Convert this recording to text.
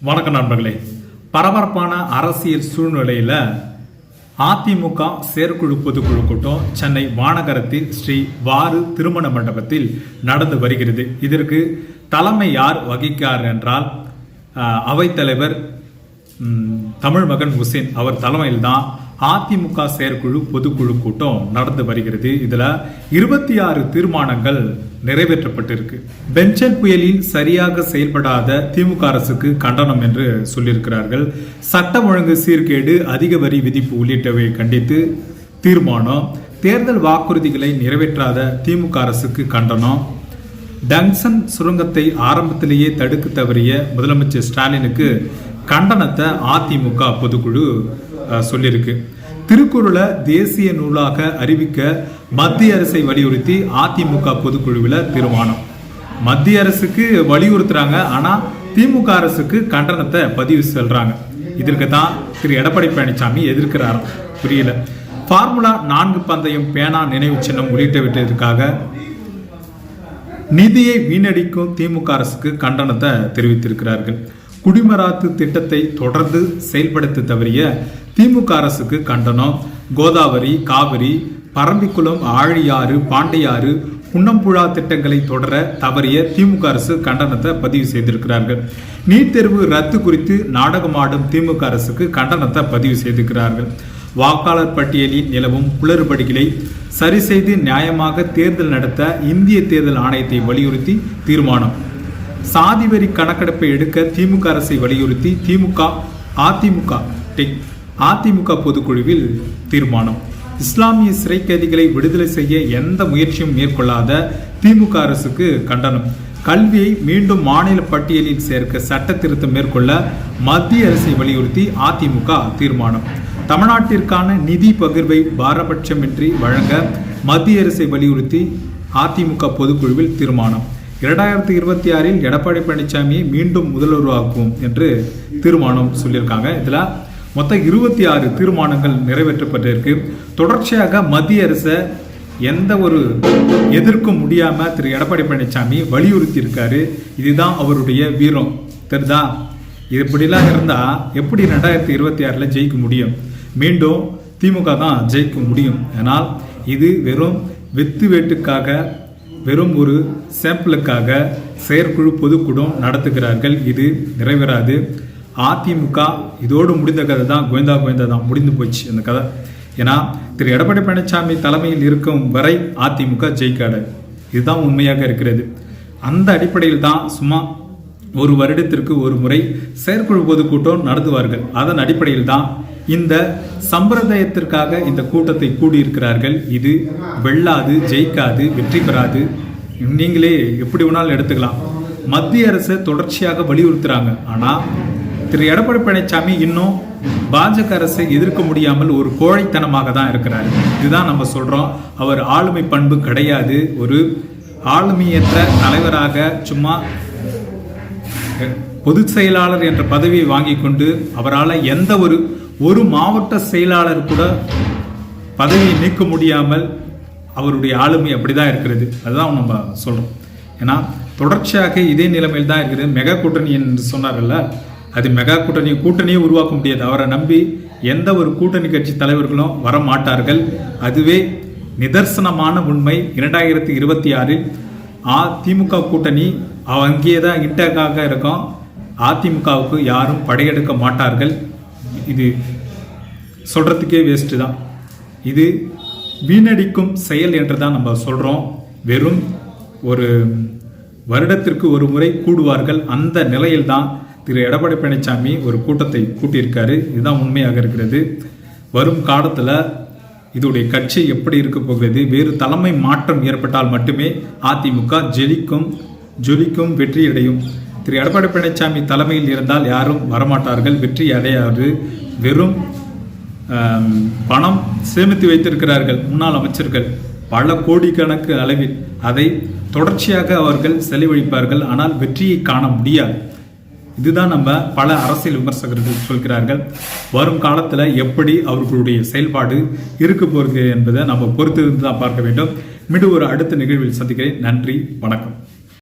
வணக்கம் நண்பர்களே. பரபரப்பான அரசியல் சூழ்நிலையில் அதிமுக செயற்குழு பொதுக்குழு கூட்டம் சென்னை மாநகரத்தில் ஸ்ரீ வாரு திருமண மண்டபத்தில் நடந்து வருகிறது. இதற்கு தலைமை யார் வகிக்கிறார் என்றால் அவைத்தலைவர் தமிழ்மகன் உசேன் அவர் தலைமையில் தான் அதிமுக செயற்குழு பொதுக்குழு கூட்டம் நடந்து வருகிறது. இதுல 26 தீர்மானங்கள் நிறைவேற்றப்பட்டிருக்கு. பெஞ்சன் புயலில் சரியாக செயல்படாத திமுக அரசுக்கு கண்டனம் என்று சொல்லியிருக்கிறார்கள். சட்டம் ஒழுங்கு சீர்கேடு, அதிக வரி விதிப்பு உள்ளிட்டவை கண்டித்து தீர்மானம். தேர்தல் வாக்குறுதிகளை நிறைவேற்றாத திமுக அரசுக்கு கண்டனம். டங்சன் சுரங்கத்தை ஆரம்பத்திலேயே தடுக்க தவறிய முதலமைச்சர் ஸ்டாலினுக்கு கண்டனத்தை அதிமுக பொதுக்குழு சொல்லியிருக்கு. திருக்குறளை தேசிய நூலாக அறிவிக்க மத்திய அரசை வலியுறுத்தி அதிமுக பொதுக்குழுவில் தீர்மானம். மத்திய அரசுக்கு வலியுறுத்துறாங்க, ஆனா திமுக அரசுக்கு கண்டனத்தை பதிவு சொல்றாங்க. இதற்கு தான் திரு எடப்பாடி பழனிசாமி எதிர்க்கிறார். புரியல. ஃபார்முலா 4 பந்தயம், பேனா நினைவு சின்னம் உள்ளிட்டவற்றிற்காக நிதியை வீணடிக்கும் திமுக அரசுக்கு கண்டனத்தை தெரிவித்திருக்கிறார்கள். குடிமராத்து திட்டத்தை தொடர்ந்து செயல்படுத்த தவறிய திமுக அரசுக்கு கண்டனம். கோதாவரி, காவிரி, பரம்பிக்குளம், ஆழியாறு, பாண்டியாறு, குன்னம்புழா திட்டங்களை தொடர தவறிய திமுக அரசு கண்டனத்தை பதிவு செய்திருக்கிறார்கள். நீட் தேர்வு ரத்து குறித்து நாடகமாடும் திமுக அரசுக்கு கண்டனத்தை பதிவு செய்திருக்கிறார்கள். வாக்காளர் பட்டியலில் நிலவும் குளறுபடிகளை சரி செய்து நியாயமாக தேர்தல் நடத்த இந்திய தேர்தல் ஆணையத்தை வலியுறுத்தி தீர்மானம். சாதிவரி கணக்கெடுப்பை எடுக்க திமுக அரசை வலியுறுத்தி அதிமுக பொதுக்குழுவில் தீர்மானம். இஸ்லாமிய சிறை கைதிகளை விடுதலை செய்ய எந்த முயற்சியும் மேற்கொள்ளாத திமுக அரசுக்கு கண்டனம். கல்வியை மீண்டும் மாநில பட்டியலில் சேர்க்க சட்ட திருத்தம் மேற்கொள்ள மத்திய அரசை வலியுறுத்தி அதிமுக தீர்மானம். தமிழ்நாட்டிற்கான நிதி பகிர்வை பாரபட்சமின்றி வழங்க மத்திய அரசை வலியுறுத்தி அதிமுக பொதுக்குழுவில் தீர்மானம். 2026 எடப்பாடி பழனிசாமியை மீண்டும் முதல்வராக்குவோம் என்று தீர்மானம் சொல்லியிருக்காங்க. இதுல மொத்தம் 26 தீர்மானங்கள் நிறைவேற்றப்பட்டிருக்கு. தொடர்ச்சியாக மத்திய அரசை எந்த ஒரு எதிர்க்க முடியாம திரு எடப்பாடி பழனிசாமி வலியுறுத்தி இருக்காரு. இதுதான் அவருடைய வீரம். தெரியுதா? இப்படிலாம் இருந்தா எப்படி 2026 ஜெயிக்க முடியும்? மீண்டும் திமுக தான் ஜெயிக்க முடியும். ஆனால் இது வெறும் வெத்து வேட்டுக்காக, வெறும் ஒரு சாம்பிளுக்காக செயற்குழு பொதுக்கூட்டம் நடத்துகிறார்கள். இது நிறைவேறாது. அதிமுக இதோடு முடிந்த கதை தான். கோவிந்தா தான் முடிந்து போச்சு அந்த கதை. ஏன்னா திரு எடப்பாடி பழனிசாமி தலைமையில் இருக்கும் வரை அதிமுக ஜெயிக்காது. இதுதான் உண்மையாக இருக்கிறது. அந்த அடிப்படையில் தான் சும்மா ஒரு வருடத்திற்கு ஒரு முறை செயற்குழு பொதுக்கூட்டம் நடத்துவார்கள். அதன் அடிப்படையில் தான் இந்த சம்பிரதாயத்திற்காக இந்த கூட்டத்தை கூடியிருக்கிறார்கள். இது வெல்லாது, ஜெயிக்காது, வெற்றி பெறாது. நீங்களே எப்படி வேணாலும் எடுத்துக்கலாம். மத்திய அரசு தொடர்ச்சியாக வலியுறுத்துறாங்க. ஆனா திரு எடப்பாடி பழனிசாமி இன்னும் பாஜக அரசை எதிர்க்க முடியாமல் ஒரு கோழைத்தனமாக தான் இருக்கிறார். இதுதான் நம்ம சொல்றோம். அவர் ஆளுமை பண்பு கிடையாது. ஒரு ஆளுமையற்ற தலைவராக சும்மா பொதுச் செயலாளர் என்ற பதவியை வாங்கி கொண்டு அவரால் எந்த ஒரு மாவட்ட செயலாளர் கூட பதவியை நீக்க முடியாமல் அவருடைய ஆளுமை அப்படிதான் இருக்கிறது. அதுதான் நம்ம சொல்றோம். ஏன்னா தொடர்ச்சியாக இதே நிலைமையில் தான் இருக்கிறது. மெகா கூட்டணி என்று சொன்னார்ல, அது மெகா கூட்டணியை உருவாக்க முடியாது. அவரை நம்பி எந்த ஒரு கூட்டணி கட்சி தலைவர்களும் வர மாட்டார்கள். அதுவே நிதர்சனமான உண்மை. 2026 அதிமுக கூட்டணி அங்கேயே தான் இன்டாக இருக்கும். அதிமுகவுக்கு யாரும் படையெடுக்க மாட்டார்கள். இது சொல்றதுக்கே வேஸ்ட் தான். இது வீணடிக்கும் செயல் என்று தான் நம்ம சொல்றோம். வெறும் ஒரு வருடத்திற்கு ஒரு முறை கூடுவார்கள். அந்த நிலையில் தான் திரு எடப்பாடி பழனிசாமி ஒரு கூட்டத்தை கூட்டியிருக்காரு. இதுதான் உண்மையாக இருக்கிறது. வரும் காலத்தில் இதோடைய கட்சி எப்படி இருக்க போகிறது? வேறு தலைமை மாற்றம் ஏற்பட்டால் மட்டுமே அதிமுக ஜொலிக்கும், வெற்றியடையும். திரு எடப்பாடி பழனிசாமி தலைமையில் இருந்தால் யாரும் வரமாட்டார்கள், வெற்றி அடையாது. வெறும் பணம் சேமித்து வைத்திருக்கிறார்கள் முன்னாள் அமைச்சர்கள் பல கோடிக்கணக்கு அளவில். அதை தொடர்ச்சியாக அவர்கள் செலவழிப்பார்கள். ஆனால் வெற்றியை காண முடியாது. இதுதான் நம்ம பல அரசியல் விமர்சகர்கள் சொல்கிறார்கள். வரும் காலத்தில் எப்படி அவர்களுடைய செயல்பாடு இருக்க போகிறது என்பதை நம்ம பொறுத்திருந்து தான் பார்க்க வேண்டும். மீண்டும் ஒரு அடுத்த நிகழ்வில் சந்திக்கிறேன். நன்றி, வணக்கம்.